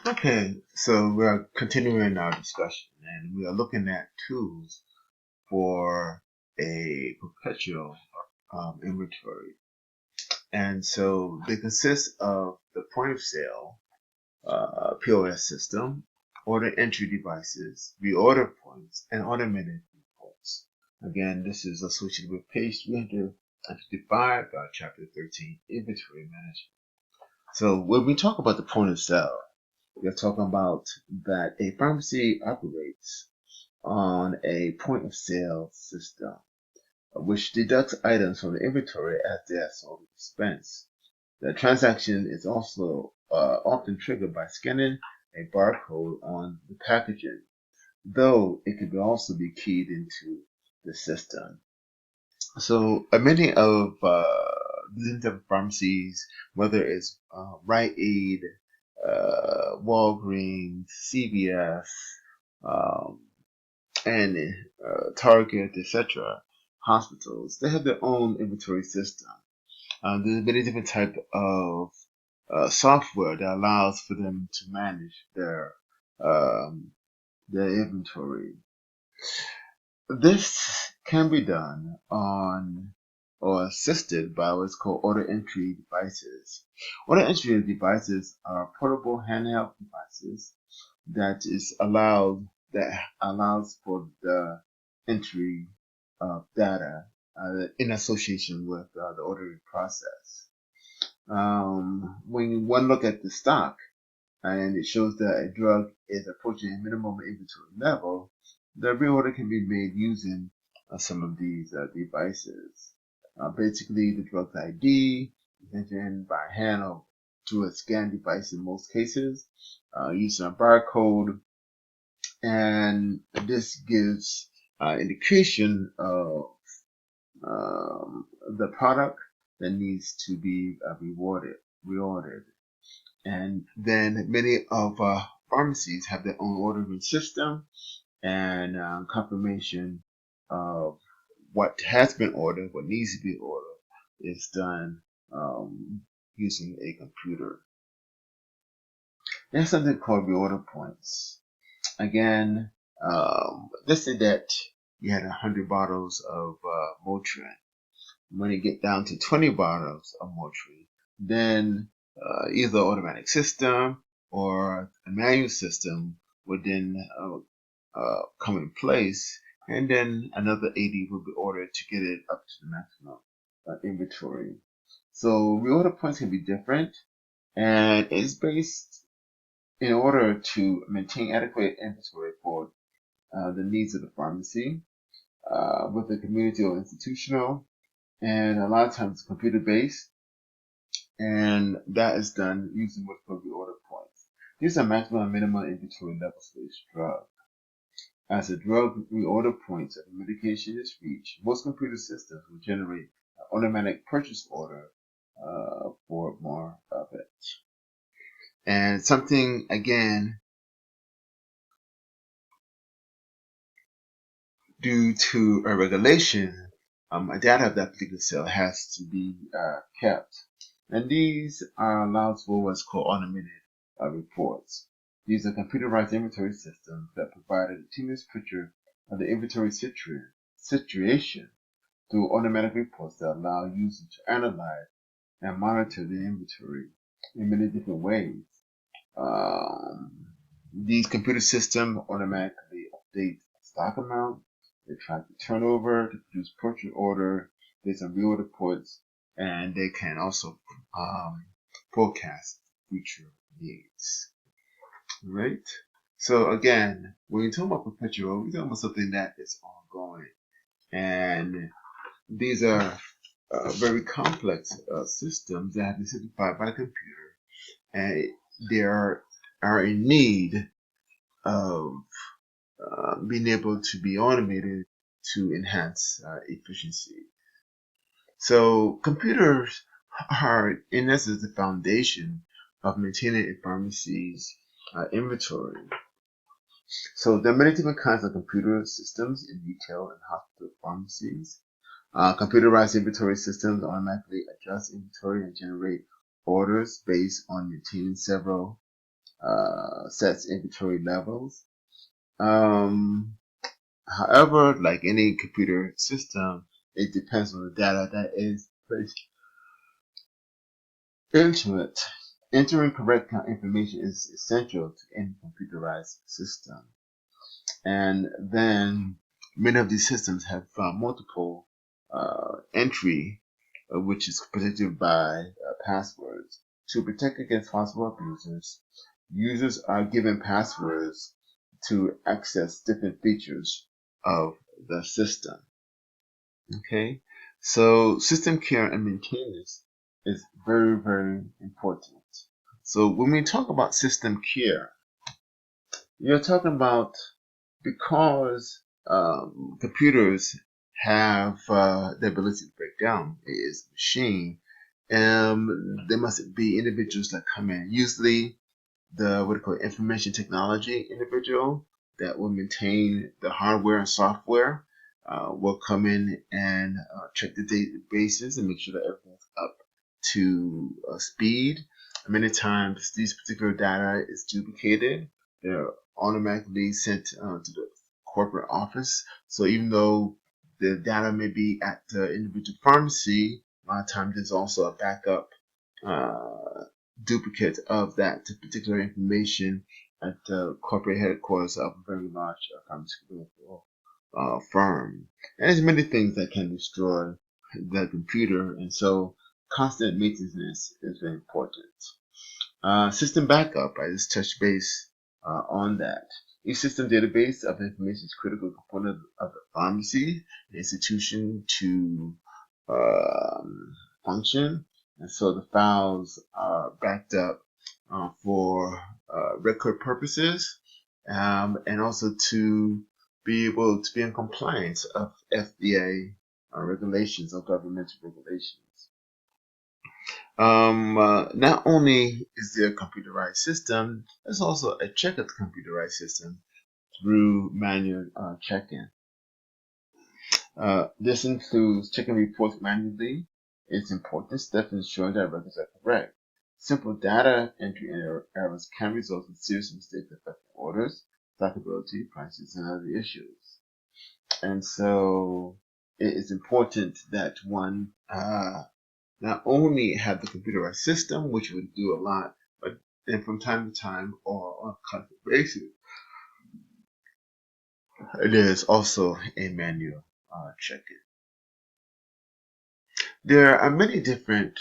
Okay, so we are continuing our discussion, and we are looking at tools for a perpetual inventory. And so they consist of the point of sale, POS system, order entry devices, reorder points, and automated reports. Again, this is associated with page 355, chapter 13, inventory management. So when we talk about the point of sale, we're talking about that a pharmacy operates on a point of sale system, which deducts items from the inventory as they are sold or dispensed. The transaction is also often triggered by scanning a barcode on the packaging, though it could also be keyed into the system. So many of these type of pharmacies, whether it's Rite Aid, Walgreens, CVS, um, and Target, etc., hospitals, they have their own inventory system. There's many different type of software that allows for them to manage um, their inventory. This can be done on or assisted by what's called order entry devices. Order entry devices are portable handheld devices that allows for the entry of data in association with the ordering process. When one look at the stock and it shows that a drug is approaching a minimum inventory level, the reorder can be made using some of these devices. Basically, the drug's ID is entered in by hand or through a scan device in most cases, using a barcode, and this gives indication of the product that needs to be reordered. And then many of pharmacies have their own ordering system and confirmation of what has been ordered, what needs to be ordered, is done using a computer. There's something called reorder points. Again, let's say that you had 100 bottles of Motrin. When you get down to 20 bottles of Motrin, then either automatic system or a manual system would then come in place, and then another 80 will be ordered to get it up to the maximum inventory. So reorder points can be different, and it's based in order to maintain adequate inventory for the needs of the pharmacy, with the community or institutional, and a lot of times computer based, and that is done using what's called reorder points. These are maximum and minimum inventory levels for each drug. As the drug reorder points of the medication is reached, most computer systems will generate an automatic purchase order for more of it. And something again, due to a regulation, data of that particular cell has to be kept. And these are allowed for what's called automated reports. These are computerized inventory systems that provide a continuous picture of the inventory situation through automatic reports that allow users to analyze and monitor the inventory in many different ways. Um, these computer systems automatically update stock amount, they track the turnover, to produce purchase order based on real reports, and they can also forecast future needs. Right? So again, when you talk about perpetual, we're talking about something that is ongoing, and these are very complex systems that have been simplified by the computer, and they are in need of being able to be automated to enhance efficiency. So computers are, in essence, the foundation of maintaining a pharmacy's inventory. So there are many different kinds of computer systems in retail and hospital pharmacies. Computerized inventory systems automatically adjust inventory and generate orders based on maintaining several sets inventory levels. However, like any computer system, it depends on the data that is placed into it. Entering correct information is essential to any computerized system. And then many of these systems have multiple entry, which is protected by passwords. To protect against possible abusers, users are given passwords to access different features of the system. Okay, so system care and maintenance is very, very important. So when we talk about system care, you're talking about because computers have the ability to break down. It is a machine. There must be individuals that come in. Usually, the what do you call it, information technology individual that will maintain the hardware and software will come in and check the databases and make sure that everything's up to speed. Many times, these particular data is duplicated. They're automatically sent to the corporate office. So even though the data may be at the individual pharmacy, a lot of times there's also a backup duplicate of that particular information at the corporate headquarters of a very large pharmaceutical firm. And there's many things that can destroy the computer, and so constant maintenance is very important. System backup, I just touched base on that. Each system database of information is a critical component of the pharmacy, the institution to function. And so the files are backed up for record purposes and also to be able to be in compliance of FDA regulations or governmental regulations. Not only is there a computerized system, there's also a check of the computerized system through manual check-in. This includes checking reports manually. It's important step in ensuring that records are correct. Simple data entry errors can result in serious mistakes affecting orders, stockability, prices, and other issues. And so it is important that one not only have the computerized system, which would do a lot, but then from time to time or on a constant basis, there's also a manual check-in. There are many different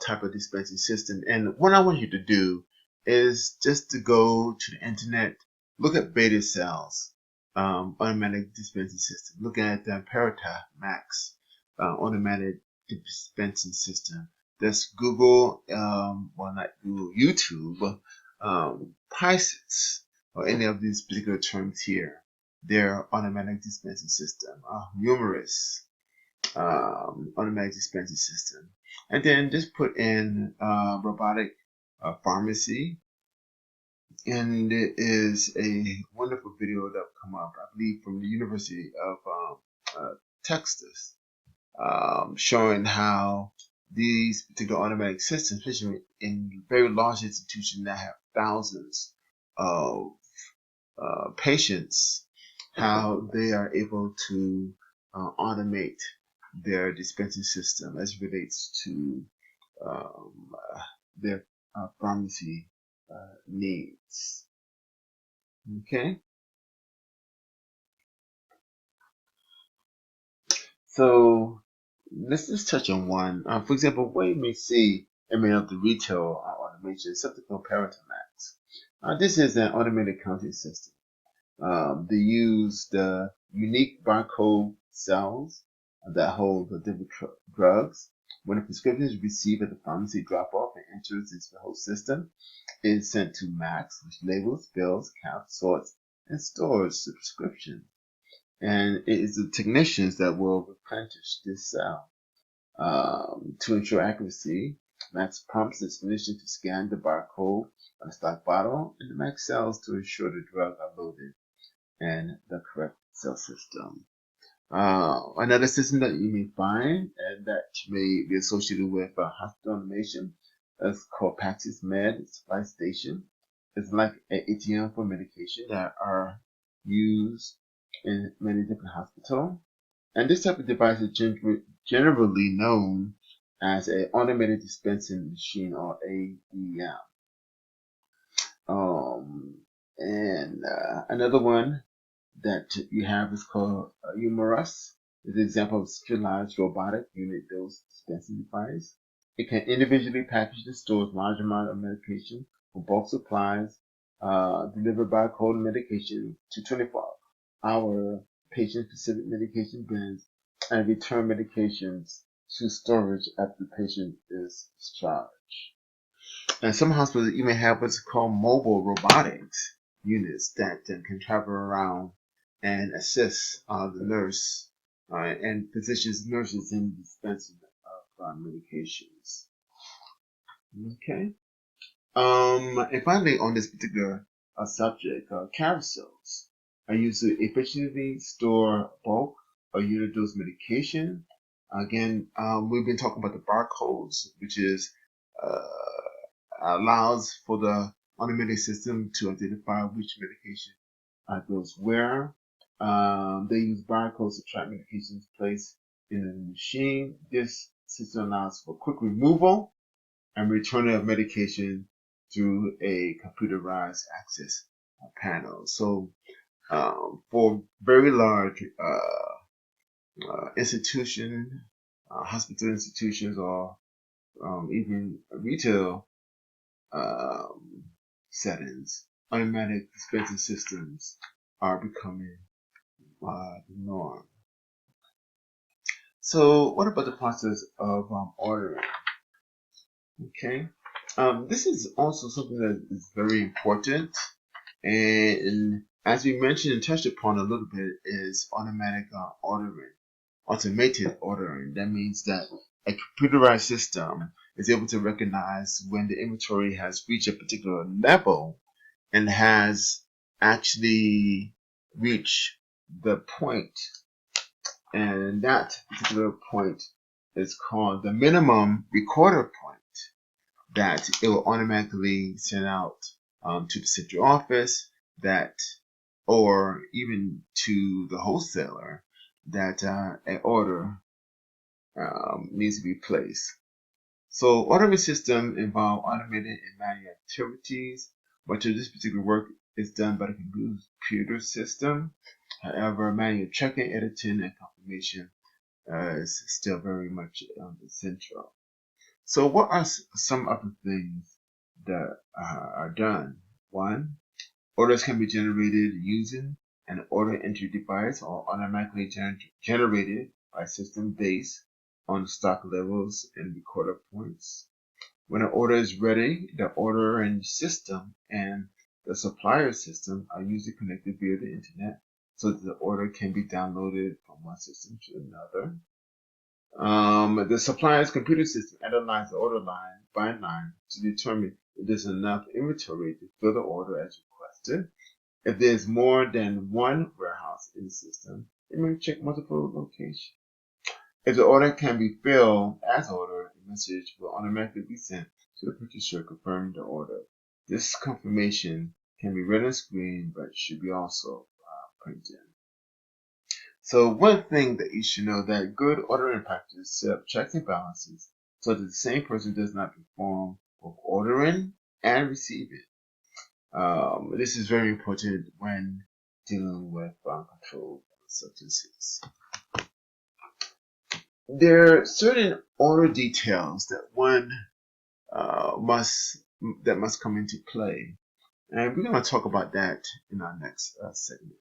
type of dispensing system, and what I want you to do is just to go to the internet, look at Beta Cells automatic dispensing system, look at the Parata Max automatic dispensing system. Just Google, well not Google, YouTube, prices or any of these particular terms here. Their automatic dispensing system, numerous automatic dispensing system, and then just put in robotic pharmacy, and it is a wonderful video that will come up, I believe, from the University of Texas, showing how these particular automatic systems, especially in very large institutions that have thousands of patients, how they are able to automate their dispensing system as it relates to their pharmacy needs. Okay, so let's just touch on one. For example, what you may see in many of the retail automation is something called Paratomax. This is an automated counting system. They use the unique barcode cells that hold the different drugs. When a prescription is received at the pharmacy drop-off and enters into the whole system, it is sent to Max, which labels, bills, counts, sorts, and stores the prescription. And it is the technicians that will replenish this cell. To ensure accuracy, Max prompts the technician to scan the barcode on a stock bottle, and the Max cells to ensure the drugs are loaded and the correct cell system. Another system that you may find and that may be associated with hospital automation is called Paxis Med Supply Station. is like an ATM for medication that are used in many different hospitals. And this type of device is generally known as an automated dispensing machine, or ADM. Another one that you have is called Humerus. It's an example of centralized robotic unit dose dispensing device. It can individually package and store large amount of medication for bulk supplies, deliver barcode medication to 24-hour patient-specific medication bins, and return medications to storage after the patient is discharged. And some hospitals even have what's called mobile robotics units that can travel around and assist the nurse and physicians, nurses in dispensing of medications. Okay. And finally, on this particular subject, carousels are used to efficiently store bulk or unit dose medication. Again, we've been talking about the barcodes, which is allows for the automated system to identify which medication goes where. They use barcodes to track medications placed in the machine. This system allows for quick removal and returning of medication through a computerized access panel. So for very large institutions, hospital institutions, or even retail settings, automatic dispensing systems are becoming the norm. So what about the process of ordering? Okay, this is also something that is very important, and as we mentioned and touched upon a little bit, is automatic ordering, automated ordering. That means that a computerized system is able to recognize when the inventory has reached a particular level and has actually reached the point, and that particular point is called the minimum recorder point, that it will automatically send out to the central office, that, or even to the wholesaler, that an order needs to be placed. So ordering system involve automated and manual activities. Much of this particular work is done by the computer system. However, manual checking, editing, and confirmation is still very much essential. So what are some of the things that are done? One, orders can be generated using an order entry device or automatically generated by system based on stock levels and recorder points. When an order is ready, the ordering system and the supplier system are usually connected via the internet so that the order can be downloaded from one system to another. The supplier's computer system analyzes the order line by line to determine if there's enough inventory to fill the order as requested. If there's more than one warehouse in the system, it may check multiple locations. If the order can be filled as ordered, a message will automatically be sent to the purchaser confirming the order. This confirmation can be read on screen, but should be also printed. So one thing that you should know, that good ordering practice set up checks and balances so that the same person does not perform both ordering and receiving. This is very important when dealing with controlled substances. There are certain order details that one must come into play, and we're going to talk about that in our next segment.